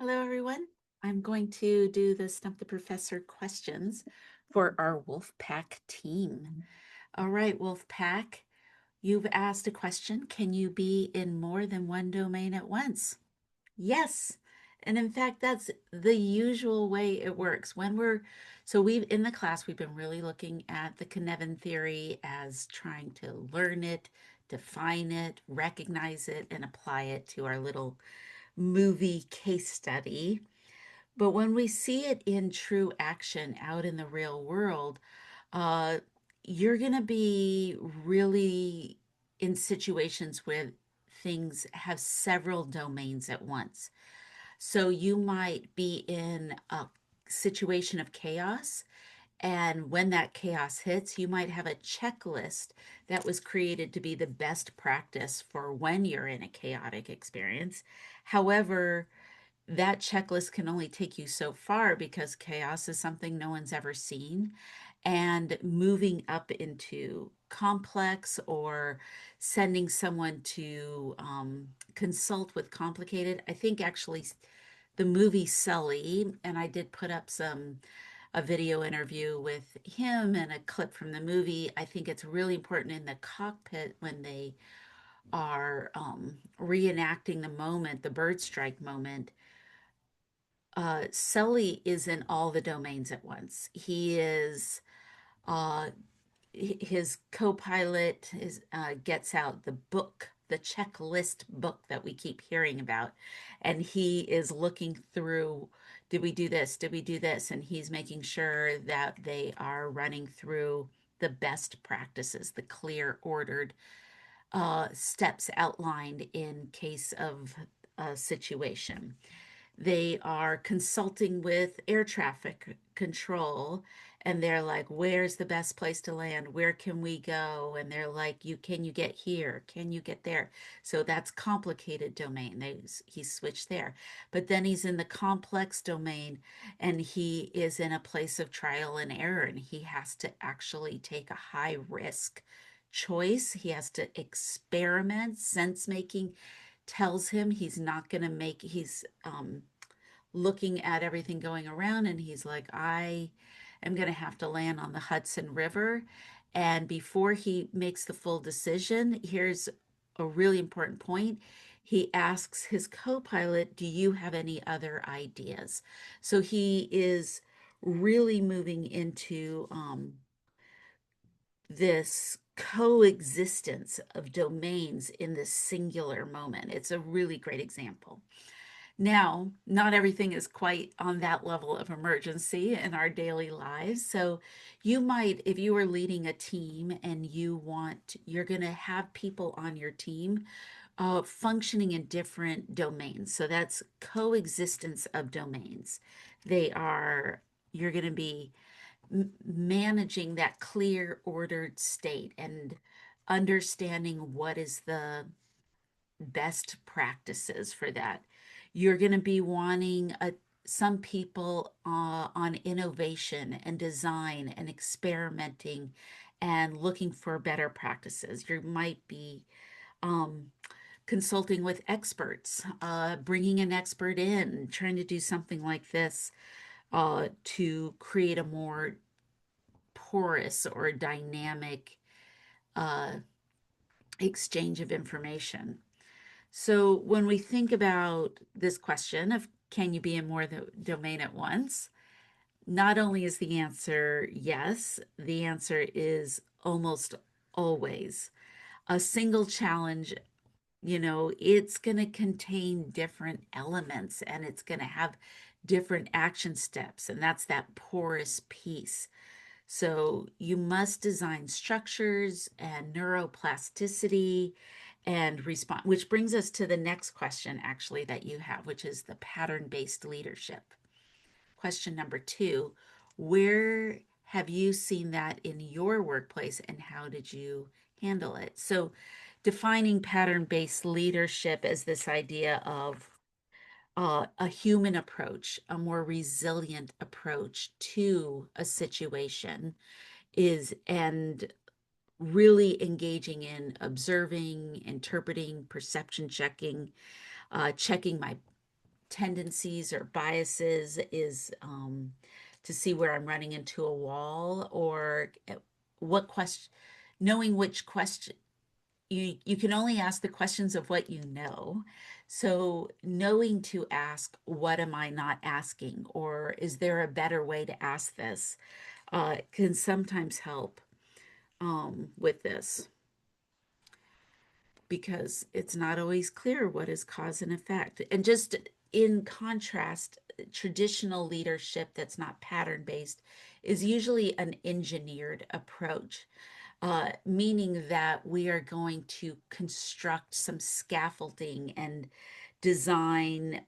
Hello, everyone. I'm going to do the Stump the Professor questions for our Wolfpack team. All right, Wolfpack, you've asked a question. Can you be in more than one domain at once? Yes. And in fact, that's the usual way it works. We've in the class, we've been really looking at the Cynefin theory as trying to learn it, define it, recognize it, and apply it to our little movie case study. But when we see it in true action out in the real world, uh, you're going to be really in situations where things have several domains at once. So you might be in a situation of chaos. And when that chaos hits, you might have a checklist that was created to be the best practice for when you're in a chaotic experience. However, that checklist can only take you so far because chaos is something no one's ever seen. And moving up into complex or sending someone to consult with complicated, I think actually the movie Sully, and I did put up a video interview with him and a clip from the movie. I think it's really important in the cockpit when they are reenacting the moment, the bird strike moment. Sully is in all the domains at once. He is uh, his co-pilot gets out the book, the checklist book that we keep hearing about, and he is looking through, did we do this? Did we do this? And he's making sure that they are running through the best practices, the clear, ordered steps outlined in case of a situation. They are consulting with air traffic control, and they're like, where's the best place to land? Where can we go? And they're like, can you get here? Can you get there? So that's complicated domain. He switched there. But then he's in the complex domain, and he is in a place of trial and error, and he has to actually take a high risk choice. He has to experiment. Sense making tells him he's not going to make, he's looking at everything going around, and he's like, I am going to have to land on the Hudson River. And before he makes the full decision, here's a really important point. He asks his co-pilot, do you have any other ideas? So he is really moving into this coexistence of domains in this singular moment. It's a really great example. Now, not everything is quite on that level of emergency in our daily lives. So you might, if you are leading a team and you're going to have people on your team functioning in different domains. So that's coexistence of domains. You're going to be managing that clear, ordered state and understanding what is the best practices for that. You're going to be wanting some people on innovation and design and experimenting and looking for better practices. You might be um, consulting with experts, bringing an expert in, trying to do something like this to create a more porous or dynamic uh, exchange of information. So when we think about this question of can you be in more domain at once, not only is the answer yes, the answer is almost always. A single challenge, it's going to contain different elements and it's going to have different action steps, and that's that porous piece. So you must design structures and neuroplasticity and respond, which brings us to the next question actually that you have, which is the pattern-based leadership. Question number 2, where have you seen that in your workplace and how did you handle it? So defining pattern-based leadership as this idea of a human approach, a more resilient approach to a situation and really engaging in observing, interpreting, perception checking, checking my tendencies or biases is to see where I'm running into a wall, or what question, knowing which question. You can only ask the questions of what you know. So knowing to ask, what am I not asking? Or is there a better way to ask this? Can sometimes help with this, because it's not always clear what is cause and effect. And just in contrast, traditional leadership that's not pattern based is usually an engineered approach, meaning that we are going to construct some scaffolding and design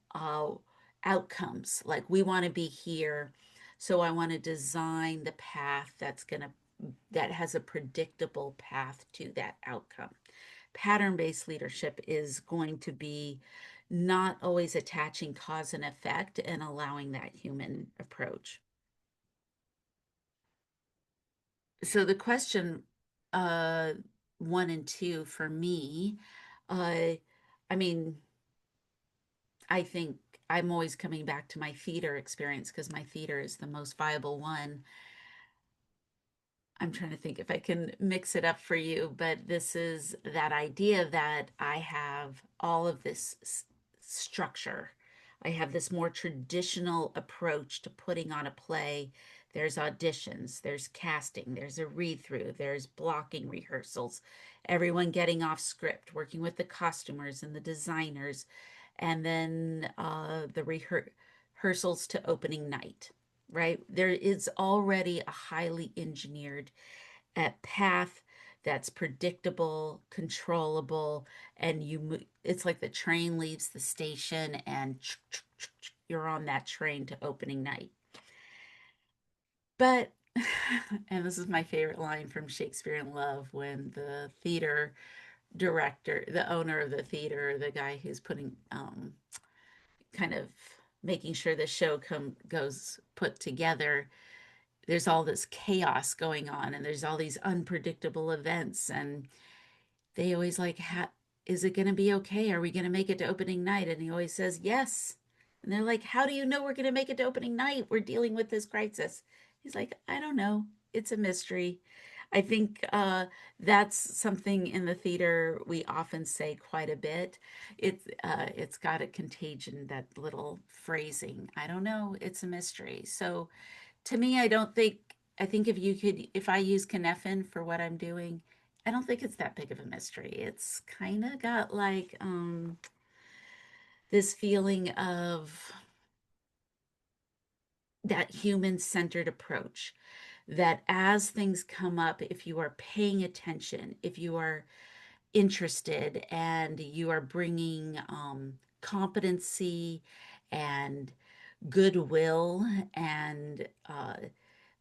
outcomes. Like, we want to be here, so I want to design the path that has a predictable path to that outcome. Pattern-based leadership is going to be not always attaching cause and effect and allowing that human approach. So the question, uh, 1 and 2 for me, uh, I mean, I think I'm always coming back to my theater experience because my theater is the most viable one. I'm trying to think if I can mix it up for you, but this is that idea that I have all of this structure. I have this more traditional approach to putting on a play. There's auditions, there's casting, there's a read through, there's blocking rehearsals, everyone getting off script, working with the costumers and the designers, and then the rehearsals to opening night, right? There is already a highly engineered path that's predictable, controllable, and it's like the train leaves the station and you're on that train to opening night. But, and this is my favorite line from Shakespeare in Love, when the theater director, the owner of the theater, the guy who's putting kind of making sure the show goes put together, there's all this chaos going on and there's all these unpredictable events, and they always like, is it going to be okay? Are we going to make it to opening night? And he always says yes. And they're like, how do you know we're going to make it to opening night? We're dealing with this crisis. He's like, I don't know, it's a mystery. I think that's something in the theater we often say quite a bit. It's got a contagion, that little phrasing. I don't know, it's a mystery. So to me, I think if I use Cynefin for what I'm doing, I don't think it's that big of a mystery. It's kind of got like this feeling of that human-centered approach, that as things come up, if you are paying attention, if you are interested, and you are bringing competency and goodwill and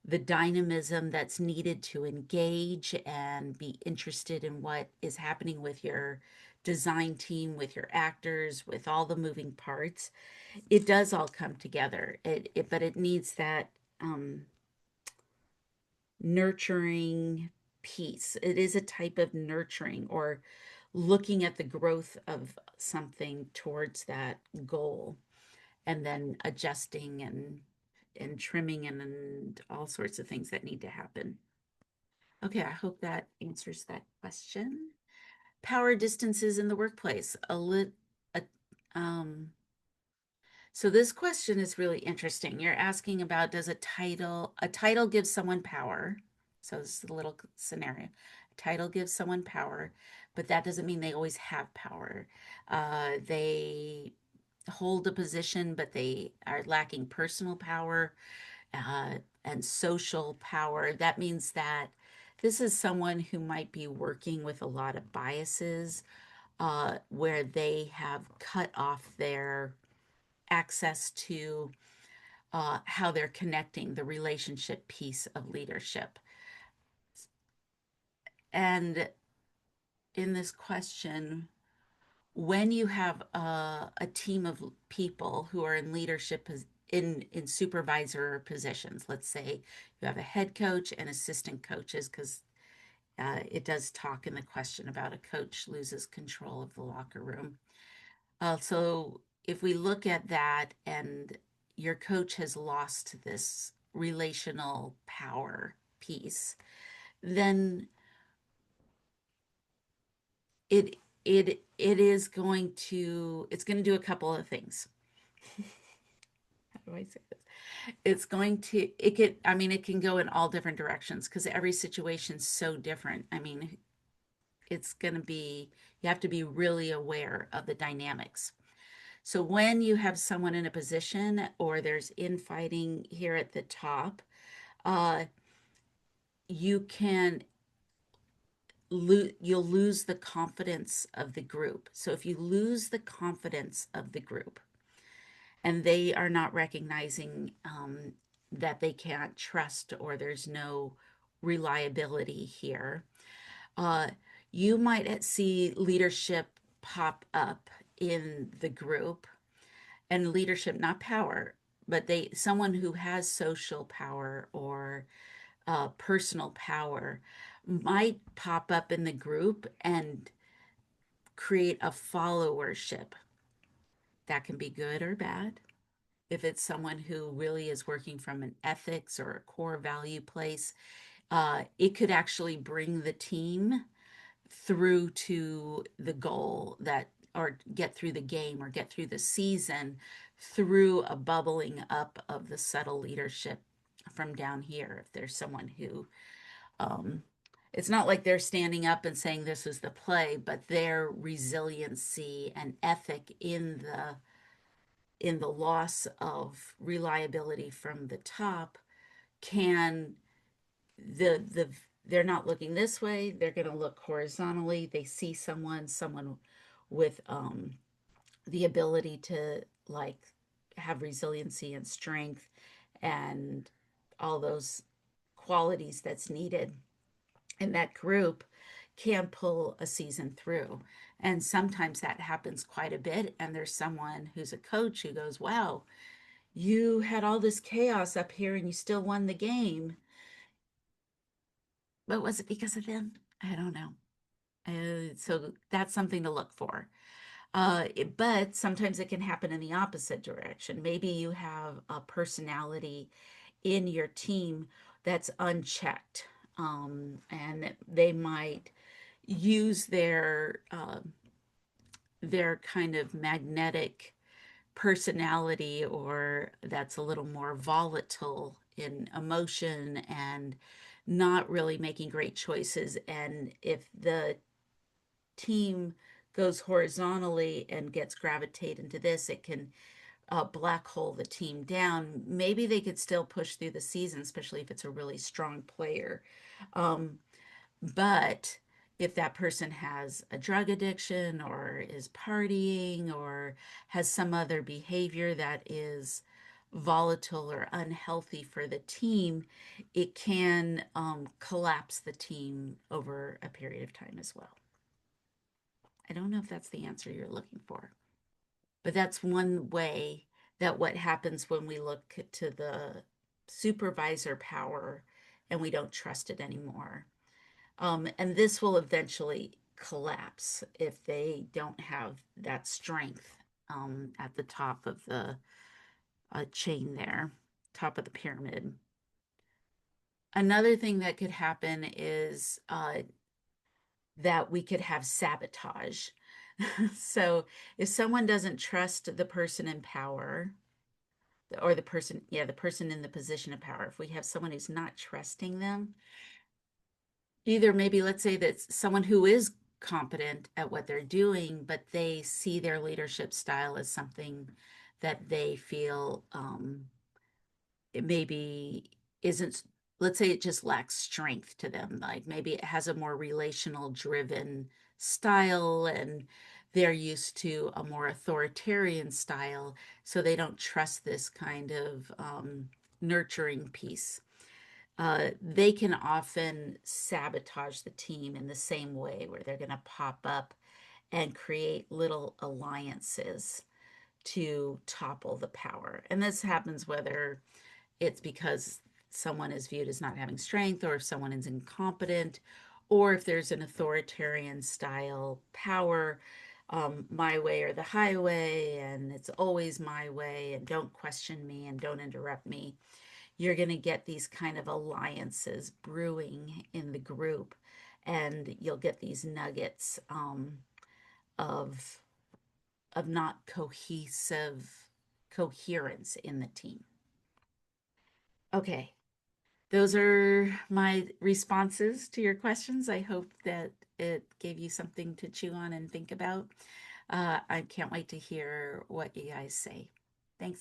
the dynamism that's needed to engage and be interested in what is happening with your design team, with your actors, with all the moving parts, it does all come together. But it needs that nurturing piece. It is a type of nurturing, or looking at the growth of something towards that goal, and then adjusting and trimming and all sorts of things that need to happen. Okay, I hope that answers that question. Power distances in the workplace. A, um, so this question is really interesting. You're asking about, does a title give someone power? So this is a little scenario. A title gives someone power, but that doesn't mean they always have power. They hold a position, but they are lacking personal power and social power. That means that this is someone who might be working with a lot of biases, where they have cut off their access to how they're connecting the relationship piece of leadership. And in this question, when you have a team of people who are in leadership in supervisor positions, let's say you have a head coach and assistant coaches, because it does talk in the question about a coach loses control of the locker room. So if we look at that and your coach has lost this relational power piece, then it it is going to it's going to do a couple of things. How do I say this? It's going to it could I mean it can go in all different directions because every situation's so different. I mean, it's going to be you have to be really aware of the dynamics. So when you have someone in a position or there's infighting here at the top, uh, you can you'll lose the confidence of the group. So if you lose the confidence of the group and they are not recognizing that they can't trust or there's no reliability here, uh, you might see leadership pop up in the group, and leadership, not power, but someone who has social power or personal power might pop up in the group and create a followership. That can be good or bad. If it's someone who really is working from an ethics or a core value place, it could actually bring the team through to the goal that, or get through the game or get through the season through a bubbling up of the subtle leadership from down here. If there's someone who, um, it's not like they're standing up and saying this is the play, but their resiliency and ethic in the loss of reliability from the top can the they're not looking this way, they're going to look horizontally. They see someone with the ability to like have resiliency and strength and all those qualities that's needed, and that group can pull a season through. And sometimes that happens quite a bit, and there's someone who's a coach who goes, wow, you had all this chaos up here and you still won the game. But was it because of them? I don't know. So that's something to look for. But sometimes it can happen in the opposite direction. Maybe you have a personality in your team that's unchecked, and they might use their kind of magnetic personality, or that's a little more volatile in emotion and not really making great choices. And if the team goes horizontally and gets gravitate into this, it can black hole the team down. Maybe they could still push through the season, especially if it's a really strong player. Um, but if that person has a drug addiction or is partying or has some other behavior that is volatile or unhealthy for the team, it can collapse the team over a period of time as well. I don't know if that's the answer you're looking for, but that's one way that what happens when we look to the supervisor power and we don't trust it anymore. And this will eventually collapse if they don't have that strength at the top of the chain there, top of the pyramid. Another thing that could happen is that we could have sabotage. So if someone doesn't trust the person in power, or the person in the position of power, if we have someone who's not trusting them, either maybe let's say that someone who is competent at what they're doing, but they see their leadership style as something that they feel it maybe isn't, let's say it just lacks strength to them. Like maybe it has a more relational driven style and they're used to a more authoritarian style. So they don't trust this kind of nurturing piece. They can often sabotage the team in the same way where they're going to pop up and create little alliances to topple the power. And this happens whether it's because someone is viewed as not having strength or if someone is incompetent or if there's an authoritarian style power. my way or the highway, and it's always my way, and don't question me and don't interrupt me, you're going to get these kind of alliances brewing in the group, and you'll get these nuggets of not cohesive coherence in the team. Okay, those are my responses to your questions. I hope that it gave you something to chew on and think about. I can't wait to hear what you guys say.